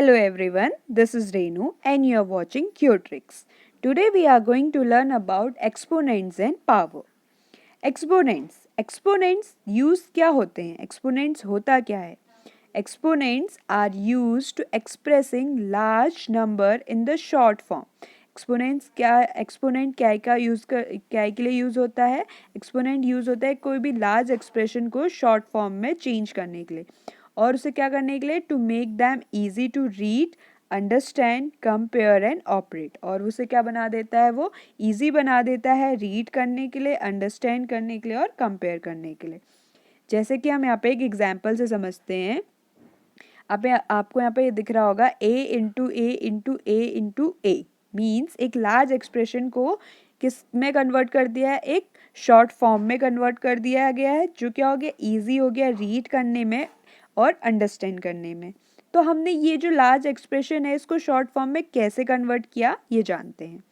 Hello everyone, this is Renu and you are watching Qtricks. Today we are going to learn about exponents and power. Exponents use क्या होते हैं? Exponents होता क्या है? Exponents are used to expressing large number in the short form. Exponent क्या के लिए use होता है? एक्सपोनेंट यूज़ होता है कोई भी लार्ज एक्सप्रेशन को शॉर्ट फॉर्म में चेंज करने के लिए और उसे क्या करने के लिए to make them easy to read, understand, compare and operate. और उसे क्या बना देता है? वो ईजी बना देता है रीड करने के लिए, अंडरस्टैंड करने के लिए और कंपेयर करने के लिए। जैसे कि हम यहाँ पे एक एग्जाम्पल से समझते हैं। आपको यहाँ पे ये दिख रहा होगा a इंटू ए मीन्स एक लार्ज एक्सप्रेशन को किस में कन्वर्ट कर दिया है? एक शॉर्ट फॉर्म में कन्वर्ट कर दिया गया है, जो क्या हो गया? ईजी हो गया रीड करने में और अंडरस्टैंड करने में। तो हमने ये जो लार्ज एक्सप्रेशन है इसको शॉर्ट फॉर्म में कैसे कन्वर्ट किया ये जानते हैं।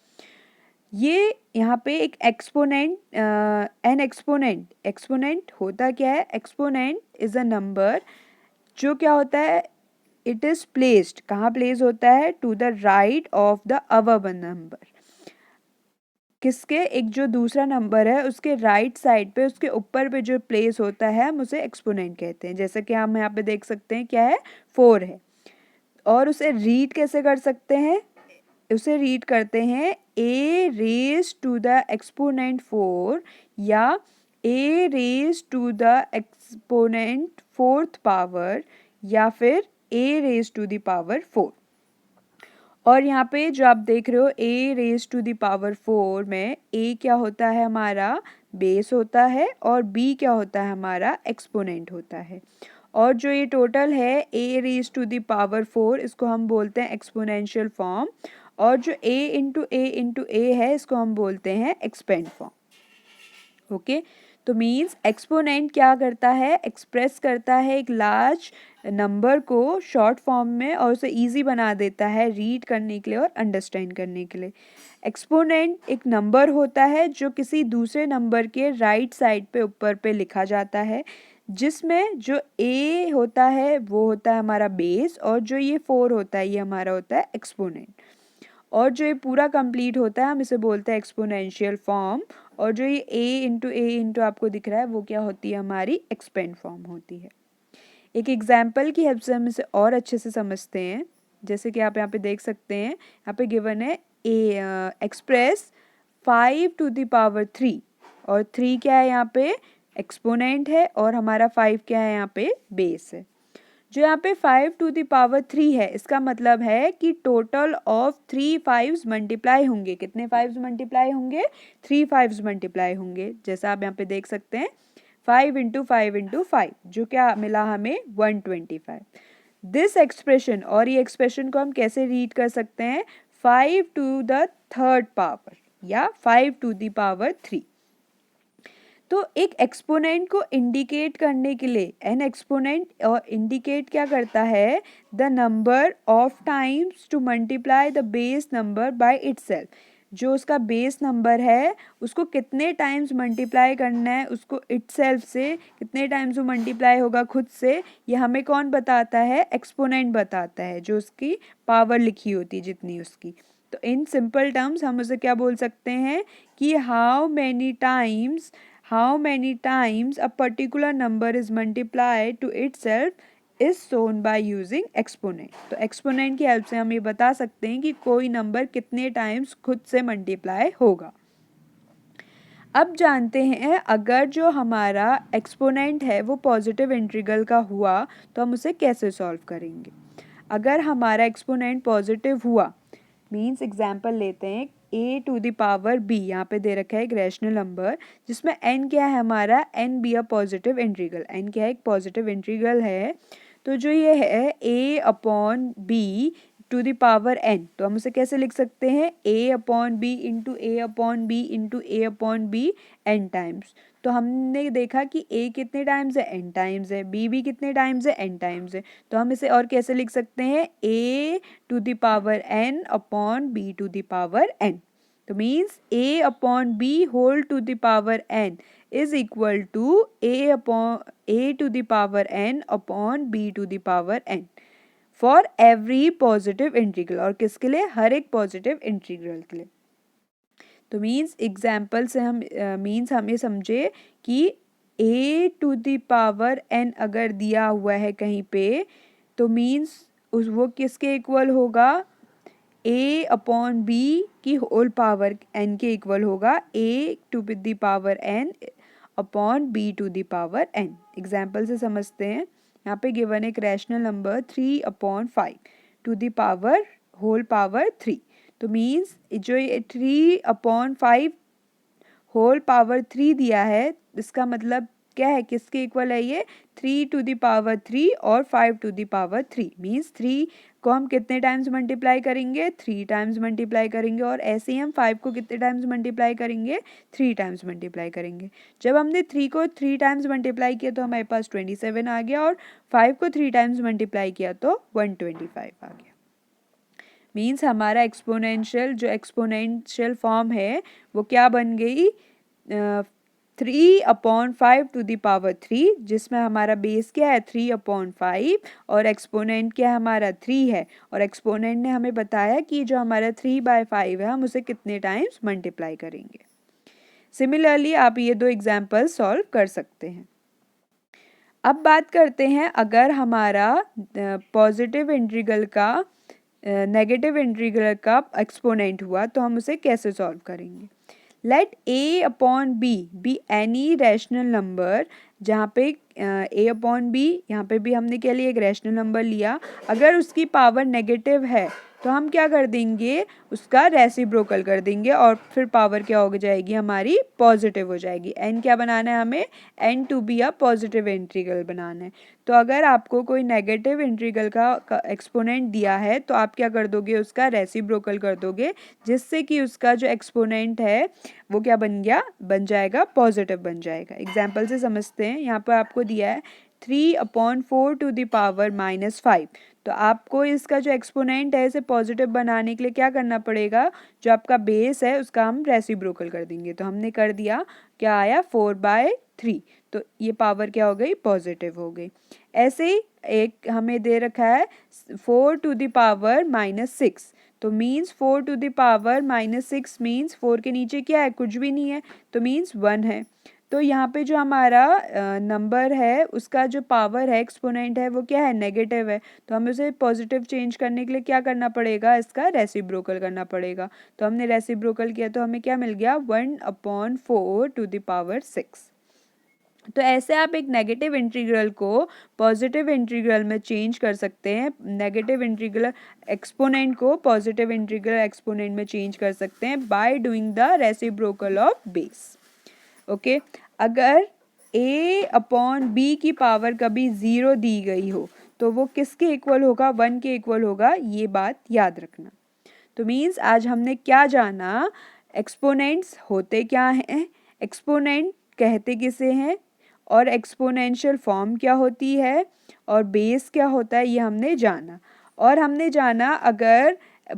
ये यहाँ पे एक एक्सपोनेंट होता क्या है? एक्सपोनेंट इज अ नंबर जो क्या होता है? इट इज प्लेस्ड, कहाँ प्लेस होता है? To the right of the our number. किसके? एक जो दूसरा नंबर है उसके राइट साइड पे, उसके ऊपर पे जो प्लेस होता है हम उसे एक्सपोनेंट कहते हैं। जैसे कि हम यहाँ पे देख सकते हैं क्या है? 4 है। और उसे रीड कैसे कर सकते हैं? उसे रीड करते हैं a raise to the exponent 4 या a raise to the exponent 4th power या फिर a raise to the power 4। और यहाँ पे जो आप देख रहे हो a raise to the power 4 में a क्या होता है? हमारा बेस होता है और b क्या होता है? हमारा एक्सपोनेंट होता है। और जो ये टोटल है a raise to the power 4 इसको हम बोलते हैं एक्सपोनेंशियल फॉर्म, और जो a इंटू ए है इसको हम बोलते हैं एक्सपेंड फॉर्म। ओके, तो मीन्स एक्सपोनेंट क्या करता है? एक्सप्रेस करता है एक लार्ज नंबर को शॉर्ट फॉर्म में और उसे इजी बना देता है रीड करने के लिए और अंडरस्टैंड करने के लिए। एक्सपोनेंट एक नंबर होता है जो किसी दूसरे नंबर के राइट साइड पे ऊपर पे लिखा जाता है, जिसमें जो a होता है वो होता है हमारा बेस और जो ये 4 होता है ये हमारा होता है एक्सपोनेंट। और जो ये पूरा कंप्लीट होता है हम इसे बोलते हैं एक्सपोनेंशियल फॉर्म। और जो ये a इंटू आपको दिख रहा है वो क्या होती है? हमारी एक्सपेंड फॉर्म होती है। एक एग्जाम्पल की हेल्प से हम इसे और अच्छे से समझते हैं। जैसे कि आप यहाँ पे देख सकते हैं, यहाँ पे गिवन है एक्सप्रेस 5 टू द पावर 3 और 3 क्या है? यहाँ पे एक्सपोनेंट है और हमारा 5 क्या है? यहाँ पे बेस है। जो यहाँ पे 5 टू द पावर 3 है इसका मतलब है कि टोटल ऑफ 3 5s मल्टीप्लाई होंगे। कितने 5s मल्टीप्लाई होंगे? 3 5s मल्टीप्लाई होंगे। जैसा आप यहाँ पे देख सकते हैं 5 इंटू 5 जो क्या मिला हमें? 125। दिस एक्सप्रेशन, और ये एक्सप्रेशन को हम कैसे रीड कर सकते हैं? 5 टू द 3rd पावर या 5 टू द पावर 3। तो एक एक्सपोनेंट को इंडिकेट करने के लिए एन एक्सपोनेंट और इंडिकेट क्या करता है? The number of times to multiply the base number by itself. जो उसका बेस नंबर है उसको कितने टाइम्स मल्टीप्लाई करना है, उसको इटसेल्फ से कितने टाइम्स वो मल्टीप्लाई होगा खुद से, ये हमें कौन बताता है? एक्सपोनेंट बताता है, जो उसकी पावर लिखी होती है जितनी उसकी। तो इन सिंपल टर्म्स हम उसे क्या बोल सकते हैं कि how many times a particular number is multiplied to itself is shown by using exponent। तो एक्सपोनेंट की हेल्प से हम ये बता सकते हैं कि कोई नंबर कितने टाइम्स खुद से मल्टीप्लाई होगा। अब जानते हैं अगर जो हमारा एक्सपोनेंट है वो पॉजिटिव इंटीग्रल का हुआ तो हम उसे कैसे सॉल्व करेंगे। अगर हमारा एक्सपोनेंट पॉजिटिव हुआ मीन्स एग्जाम्पल लेते हैं a to the power b, यहाँ पे दे रखा है एक रैशनल नंबर जिसमें n क्या है? हमारा n B a positive integral. n क्या है? एक पॉजिटिव इंटीग्रल है। तो जो ये है a upon b to the power n, तो हम उसे कैसे लिख सकते हैं? a upon B into A upon B into A upon B n times. तो हमने देखा कि a कितने टाइम्स है? n टाइम्स है। b भी कितने टाइम्स है? n टाइम्स है। तो हम इसे और कैसे लिख सकते हैं? a to the power n upon b to the power n। तो means a upon b whole to the power n is equal to a to the power n upon b to the power n। For every positive integral, और किसके लिए, हर एक positive integral के लिए। तो means example से हम means हम ये समझे कि a to the power n अगर दिया हुआ है कहीं पे, तो मीन्स उस वो किसके इक्वल होगा, a अपॉन b की होल पावर n के इक्वल होगा, a to the power n upon b to the power n। Example से समझते हैं। यहाँ पे गिवन एक rational number 3/5 to the power whole power 3। तो मीन्स जो ये 3/5 होल पावर 3 दिया है, इसका मतलब क्या है, किसके इक्वल है ये, 3 टू द पावर 3 और 5 टू द पावर 3। मीन्स 3 को हम कितने टाइम्स मल्टीप्लाई करेंगे, 3 टाइम्स मल्टीप्लाई करेंगे, और ऐसे ही हम 5 को कितने टाइम्स मल्टीप्लाई करेंगे, 3 टाइम्स मल्टीप्लाई करेंगे। जब हमने 3 को 3 टाइम्स मल्टीप्लाई किया तो हमारे पास 27 आ गया, और 5 को 3 टाइम्स मल्टीप्लाई किया तो 125 आ गया। मीन्स हमारा एक्सपोनेंशियल जो एक्सपोनेंशियल फॉर्म है वो क्या बन गई, 3/5 टू द पावर 3, जिसमें हमारा बेस क्या है 3/5 और एक्सपोनेंट क्या है हमारा 3 है, और एक्सपोनेंट ने हमें बताया कि जो हमारा 3/5 है हम उसे कितने टाइम्स मल्टीप्लाई करेंगे। सिमिलरली आप ये दो एग्जाम्पल सॉल्व कर सकते हैं। अब बात करते हैं, अगर हमारा पॉजिटिव इंटीग्रल का नेगेटिव इंटीग्रल का एक्सपोनेंट हुआ तो हम उसे कैसे सॉल्व करेंगे। Let a upon B any rational number, जहाँ पे a अपॉन बी, यहाँ पे भी हमने क्या लिया, एक रैशनल नंबर लिया। अगर उसकी पावर नेगेटिव है तो हम क्या कर देंगे, उसका रेसिप्रोकल कर देंगे, और फिर पावर क्या हो जाएगी हमारी, पॉजिटिव हो जाएगी। n क्या बनाना है हमें, n to be a positive integral बनाना है। तो अगर आपको कोई नेगेटिव इंटीग्रल का एक्सपोनेंट दिया है तो आप क्या कर दोगे, उसका रेसिप्रोकल कर दोगे, जिससे कि उसका जो एक्सपोनेंट है वो क्या बन गया, बन जाएगा पॉजिटिव बन जाएगा। एग्जाम्पल से समझते हैं। यहाँ पर आपको दिया है 3/4 टू द पावर -5। तो आपको इसका जो एक्सपोनेंट है इसे पॉजिटिव बनाने के लिए क्या करना पड़ेगा, जो आपका बेस है उसका हम रेसिप्रोकल कर देंगे। तो हमने कर दिया, क्या आया 4/3, तो ये पावर क्या हो गई, पॉजिटिव हो गई। ऐसे ही एक हमें दे रखा है 4 टू द पावर -6, तो means 4 to the power -6 means 4 के नीचे क्या है, कुछ भी नहीं है, तो मीन्स 1 है। तो यहाँ पे जो हमारा नंबर है उसका जो पावर है, एक्सपोनेंट है, वो क्या है, नेगेटिव है। तो हमें उसे पॉजिटिव चेंज करने के लिए क्या करना पड़ेगा, इसका रेसिप्रोकल करना पड़ेगा। तो हमने रेसिप्रोकल किया तो हमें क्या मिल गया, 1/4 टू द पावर 6। तो ऐसे आप एक नेगेटिव इंटीग्रल को पॉजिटिव इंटीग्रल में चेंज कर सकते हैं, नेगेटिव इंटीग्रल एक्सपोनेंट को पॉजिटिव इंटीग्रल एक्सपोनेंट में चेंज कर सकते हैं by doing the reciprocal of base. Okay, अगर a अपॉन b की पावर कभी 0 दी गई हो तो वो किसके इक्वल होगा, 1 के इक्वल होगा, ये बात याद रखना। तो मीन्स आज हमने क्या जाना, एक्सपोनेंट्स होते क्या हैं, एक्सपोनेंट कहते किसे हैं, और एक्सपोनेंशियल फॉर्म क्या होती है, और बेस क्या होता है, ये हमने जाना। और हमने जाना अगर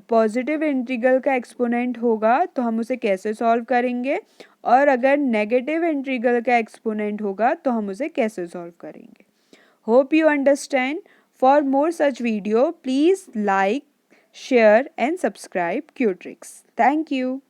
पॉजिटिव इंटीग्रल का एक्सपोनेंट होगा तो हम उसे कैसे सॉल्व करेंगे, और अगर नेगेटिव इंटीग्रल का एक्सपोनेंट होगा तो हम उसे कैसे सॉल्व करेंगे। Hope you understand. For more such video please like, share and subscribe Qtricks. Thank you.